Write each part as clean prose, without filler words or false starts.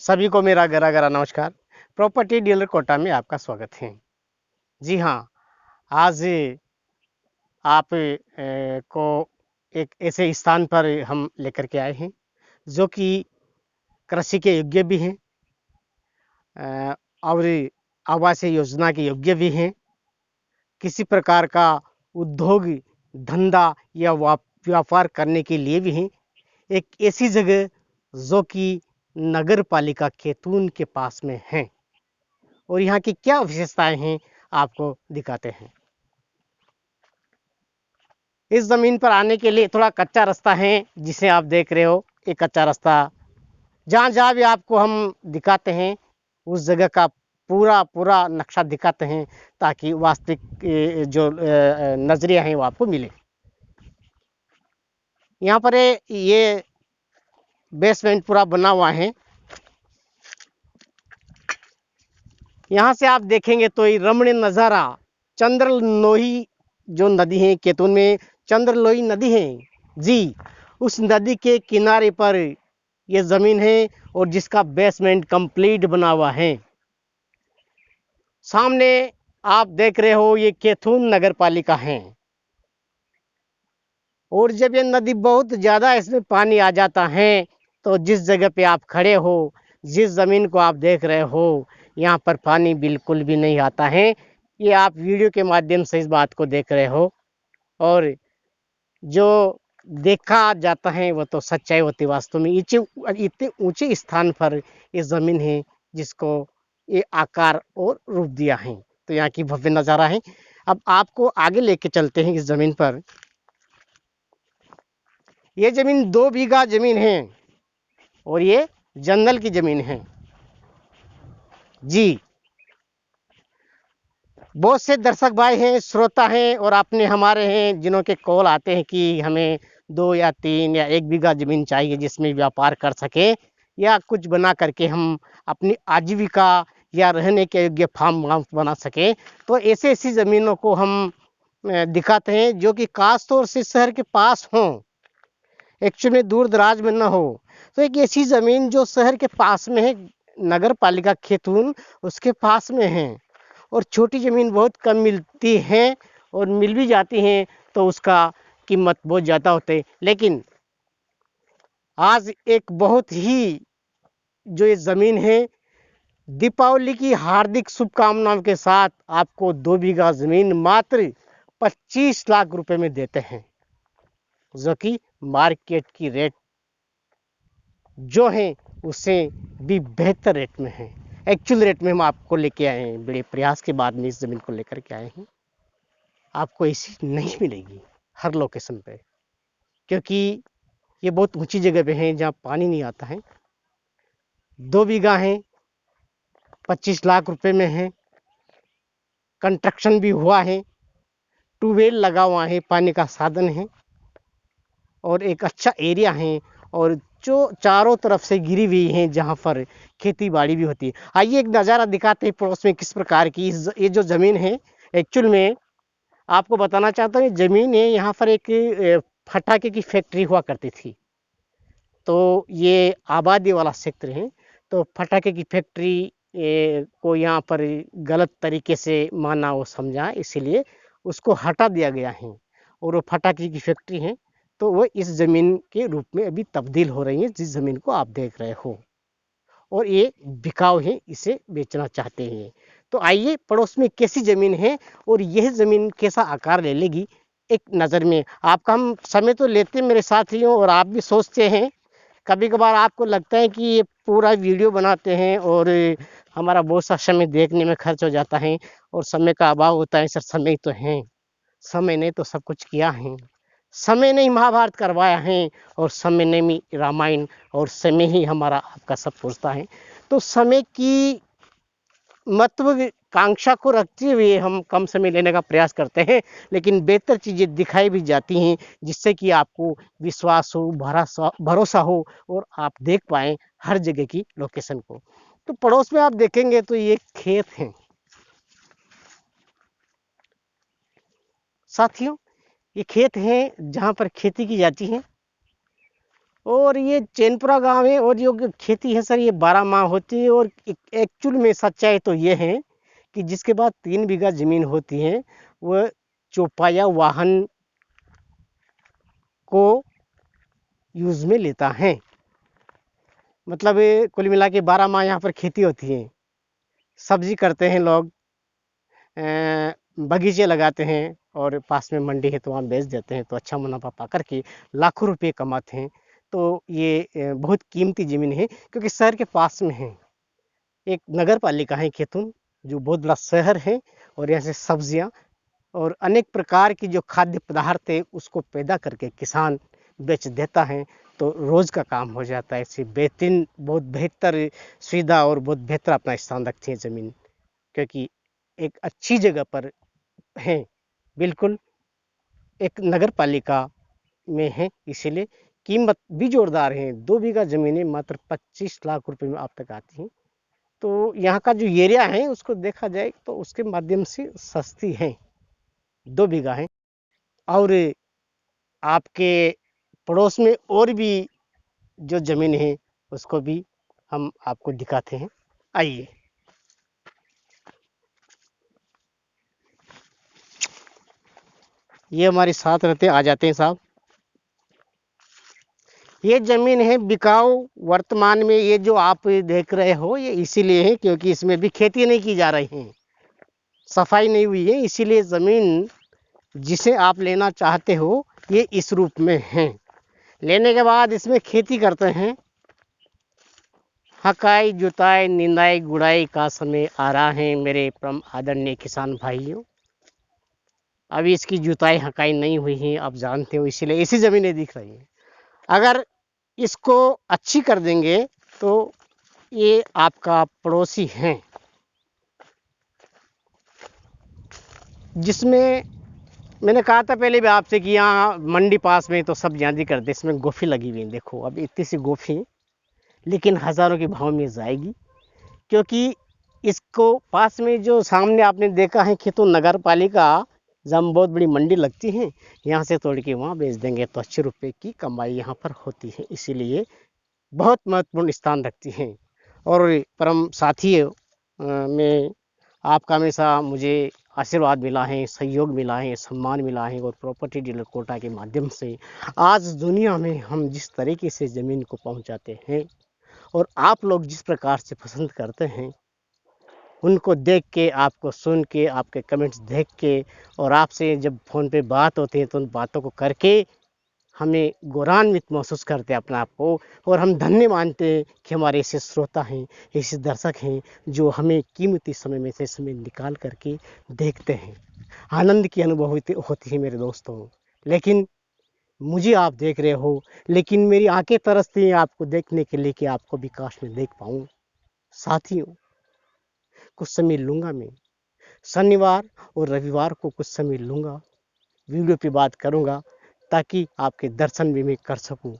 सभी को मेरा गरा गरा नमस्कार। प्रॉपर्टी डीलर कोटा में आपका स्वागत है। जी हाँ, आज आप को एक ऐसे स्थान पर हम लेकर के आए हैं जो कि कृषि के योग्य भी हैं और आवास योजना के योग्य भी हैं। किसी प्रकार का उद्योग धंधा या व्यापार करने के लिए भी हैं। एक ऐसी जगह जो कि नगर पालिका खेतून के पास में है और यहाँ की क्या विशेषताएं हैं आपको दिखाते हैं। इस जमीन पर आने के लिए थोड़ा कच्चा रास्ता है जिसे आप देख रहे हो। एक कच्चा रास्ता जहाँ जहाँ भी आपको हम दिखाते हैं उस जगह का पूरा पूरा नक्शा दिखाते हैं ताकि वास्तविक जो नजरिया है वो आपको मिले। यहाँ पर ये बेसमेंट पूरा बना हुआ है। यहाँ से आप देखेंगे तो ये रमणीय नज़ारा चंद्रलोही जो नदी है केतुन में चंद्रलोही नदी है जी, उस नदी के किनारे पर ये ज़मीन है और जिसका बेसमेंट कंप्लीट बना हुआ है। सामने आप देख रहे हो ये कैथून नगर पालिका है और जब ये नदी बहुत ज़्यादा इसमें पानी आ जाता है तो जिस जगह पे आप खड़े हो, जिस ज़मीन को आप देख रहे हो, यहाँ पर पानी बिल्कुल भी नहीं आता है। ये आप वीडियो के माध्यम से इस बात को देख रहे हो और जो देखा जाता है वो तो सच्चाई होती है। वास्तव में इतने ऊंचे स्थान पर ये ज़मीन है जिसको ये आकार और रूप दिया है। तो यहाँ की भव्य नज़ारा है। अब आपको आगे लेके चलते हैं। इस ज़मीन पर ये ज़मीन 2 बीघा ज़मीन है और ये जंगल की ज़मीन है जी। बहुत से दर्शक भाई हैं, श्रोता हैं और आपने हमारे हैं जिन्हों के कॉल आते हैं कि हमें 2 या 3 या 1 बीघा ज़मीन चाहिए जिसमें व्यापार कर सके या कुछ बना करके हम अपनी आजीविका या रहने के योग्य फार्म बना सके। तो ऐसे ऐसी ज़मीनों को हम दिखाते हैं जो कि खास तौर से शहर के पास हों, एक्चुअली में दूर दराज में ना हो। तो एक ऐसी ज़मीन जो शहर के पास में है, नगर पालिका खेतून उसके पास में है और छोटी ज़मीन बहुत कम मिलती हैं और मिल भी जाती हैं तो उसका कीमत बहुत ज़्यादा होते हैं। लेकिन आज एक बहुत ही जो ये ज़मीन है, दीपावली की हार्दिक शुभकामनाओं के साथ आपको 2 बीघा ज़मीन मात्र 25 लाख रुपए में देते हैं, जो कि मार्केट की रेट जो है उससे भी बेहतर रेट में है। एक्चुअल रेट में हम आपको लेके आए हैं, बड़े प्रयास के बाद में इस ज़मीन को लेकर के आए हैं। आपको ऐसी नहीं मिलेगी हर लोकेशन पे, क्योंकि ये बहुत ऊंची जगह पे है जहाँ पानी नहीं आता है। 2 बीघा है, 25 लाख रुपए में है। कंस्ट्रक्शन भी हुआ है, ट्यूबवेल लगा हुआ है, पानी का साधन है और एक अच्छा एरिया है और जो चारों तरफ से घिरी हुई हैं जहाँ पर खेती बाड़ी भी होती है। आइए एक नज़ारा दिखाते हैं पड़ोस में किस प्रकार की ये जो ज़मीन है। एक्चुअल में आपको बताना चाहता हूँ, ज़मीन है यहाँ पर एक फटाके की फैक्ट्री हुआ करती थी। तो ये आबादी वाला क्षेत्र है, तो फटाके की फैक्ट्री को यहाँ पर गलत तरीके से माना और समझा, इसीलिए उसको हटा दिया गया है और वो फटाके की फैक्ट्री है तो वो इस ज़मीन के रूप में अभी तब्दील हो रही है जिस ज़मीन को आप देख रहे हो और ये बिकाऊ है, इसे बेचना चाहते हैं। तो आइए पड़ोस में कैसी ज़मीन है और यह ज़मीन कैसा आकार ले लेगी एक नज़र में। आपका हम समय तो लेते हैं मेरे साथियों और आप भी सोचते हैं, कभी कभार आपको लगता है कि ये पूरा वीडियो बनाते हैं और हमारा बहुत सा समय देखने में खर्च हो जाता है और समय का अभाव होता है। सर समय तो है, समय ने तो सब कुछ किया है। समय ने ही महाभारत करवाया है और समय ने ही रामायण और समय ही हमारा आपका सब पूछता है। तो समय की महत्वाकांक्षा को रखते हुए हम कम समय लेने का प्रयास करते हैं, लेकिन बेहतर चीज़ें दिखाई भी जाती हैं जिससे कि आपको विश्वास हो, भरोसा हो और आप देख पाएँ हर जगह की लोकेशन को। तो पड़ोस में आप देखेंगे तो ये खेत हैं। साथियों, ये खेत हैं जहाँ पर खेती की जाती है और ये चैनपुरा गांव है और जो खेती है सर ये 12 माह होती है। और एक्चुअल में सच्चाई तो ये है कि जिसके बाद 3 बीघा जमीन होती है वह चौपाया वाहन को यूज में लेता है। मतलब कुल मिला के 12 माह यहाँ पर खेती होती है। सब्जी करते हैं लोग, बगीचे लगाते हैं और पास में मंडी है तो वहाँ बेच देते हैं, तो अच्छा मुनाफा पा करके लाखों रुपए कमाते हैं। तो ये बहुत कीमती ज़मीन है क्योंकि शहर के पास में है। एक नगर पालिका है खेतुन, जो बहुत बड़ा शहर है। और यहाँ से सब्जियाँ और अनेक प्रकार की जो खाद्य पदार्थ है उसको पैदा करके किसान बेच देता है, तो रोज़ का काम हो जाता है। ऐसी बेहतरीन, बहुत बेहतर सुविधा और बहुत बेहतर अपना स्थान रखती है ज़मीन, क्योंकि एक अच्छी जगह पर है, बिल्कुल एक नगर पालिका में है, इसीलिए कीमत भी जोरदार है। 2 बीघा ज़मीनें मात्र 25 लाख रुपए में आप तक आती हैं। तो यहाँ का जो एरिया है उसको देखा जाए तो उसके माध्यम से सस्ती है, 2 बीघा है। और आपके पड़ोस में और भी जो ज़मीन है उसको भी हम आपको दिखाते हैं, आइए। ये हमारे साथ रहते आ जाते हैं साहब। ये ज़मीन है बिकाऊ। वर्तमान में ये जो आप देख रहे हो ये इसीलिए है क्योंकि इसमें भी खेती नहीं की जा रही है, सफाई नहीं हुई है, इसीलिए ज़मीन जिसे आप लेना चाहते हो ये इस रूप में है। लेने के बाद इसमें खेती करते हैं। हकाई जुताई निंदाई गुड़ाई का समय आ रहा है मेरे परम आदरणीय किसान भाइयों। अभी इसकी जुताई हकाई नहीं हुई है, आप जानते हो, इसीलिए ऐसी ज़मीनें दिख रही हैं। अगर इसको अच्छी कर देंगे तो ये आपका पड़ोसी हैं, जिसमें मैंने कहा था पहले भी आपसे कि यहाँ मंडी पास में तो सब ज्यादा करते, इसमें गोफी लगी हुई है। देखो अब इतनी सी गोफी, लेकिन हज़ारों के भाव में जाएगी, क्योंकि इसको पास में जो सामने आपने देखा है खेतों नगर पालिका, जहाँ बहुत बड़ी मंडी लगती है, यहाँ से तोड़ के वहाँ बेच देंगे तो अच्छे रुपए की कमाई यहाँ पर होती है, इसीलिए बहुत महत्वपूर्ण स्थान रखती हैं। और परम साथी में आपका हमेशा मुझे आशीर्वाद मिला है, सहयोग मिला है, सम्मान मिला है। और प्रॉपर्टी डीलर कोटा के माध्यम से आज दुनिया में हम जिस तरीके से ज़मीन को पहुंचाते हैं और आप लोग जिस प्रकार से पसंद करते हैं, उनको देख के, आपको सुन के, आपके कमेंट्स देख के, और आपसे जब फ़ोन पे बात होती है तो उन बातों को करके हमें गौरवान्वित महसूस करते हैं अपने आप को। और हम धन्य मानते हैं कि हमारे ऐसे श्रोता हैं, ऐसे दर्शक हैं जो हमें कीमती समय में से समय निकाल करके देखते हैं। आनंद की अनुभूति होती है मेरे दोस्तों। लेकिन मुझे आप देख रहे हो, लेकिन मेरी आंखें तरसती हैं आपको देखने के लिए कि आपको भी काश में देख पाऊँ। साथियों, कुछ समय लूँगा मैं, शनिवार और रविवार को कुछ समय लूँगा, वीडियो पे बात करूँगा ताकि आपके दर्शन भी मैं कर सकूँ।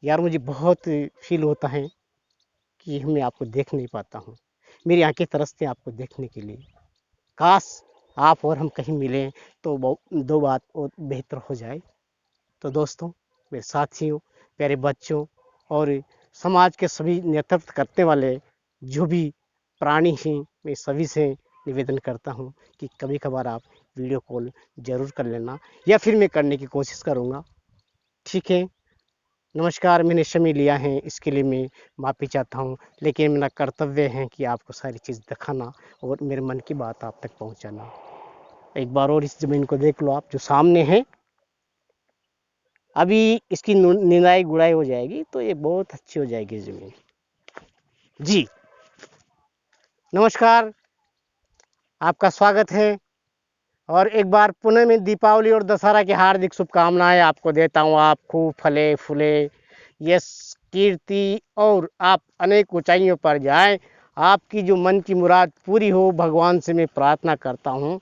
यार मुझे बहुत फील होता है कि मैं आपको देख नहीं पाता हूँ, मेरी आंखें तरसती हैं आपको देखने के लिए। काश आप और हम कहीं मिलें तो दो बात और बेहतर हो जाए। तो दोस्तों, मेरे साथियों, प्यारे बच्चों और समाज के सभी नेतृत्व करने वाले जो भी प्राणी हैं, मैं सभी से निवेदन करता हूँ कि कभी कभार आप वीडियो कॉल ज़रूर कर लेना, या फिर मैं करने की कोशिश करूँगा। ठीक है, नमस्कार। मैंने समय लिया है इसके लिए मैं माफ़ी चाहता हूँ, लेकिन मेरा कर्तव्य है कि आपको सारी चीज़ दिखाना और मेरे मन की बात आप तक पहुँचाना। एक बार और इस ज़मीन को देख लो आप, जो सामने है। अभी इसकी निंदाई गुड़ाई हो जाएगी तो ये बहुत अच्छी हो जाएगी ज़मीन। जी नमस्कार, आपका स्वागत है। और एक बार पुनः मैं दीपावली और दशहरा की हार्दिक शुभकामनाएं आपको देता हूँ। आप खूब फले फूले, यश कीर्ति, और आप अनेक ऊंचाइयों पर जाएं। आपकी जो मन की मुराद पूरी हो, भगवान से मैं प्रार्थना करता हूँ।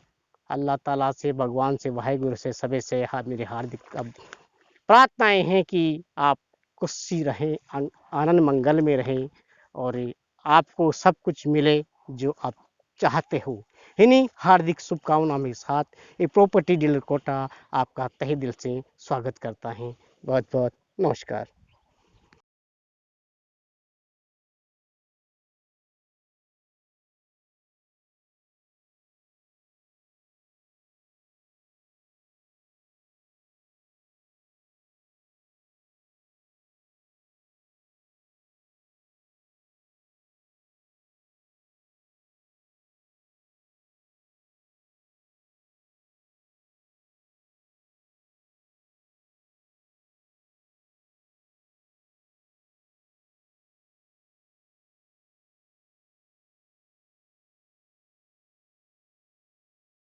अल्लाह ताला से, भगवान से, वाहिगुरु से, सभी से मेरी हार्दिक प्रार्थनाएं हैं कि आप खुशी रहें, आनंद मंगल में रहें और आपको सब कुछ मिले जो आप चाहते हो। इन्हीं हार्दिक शुभकामनाओं के साथ ये प्रॉपर्टी डीलर कोटा आपका तहे दिल से स्वागत करता है। बहुत बहुत नमस्कार।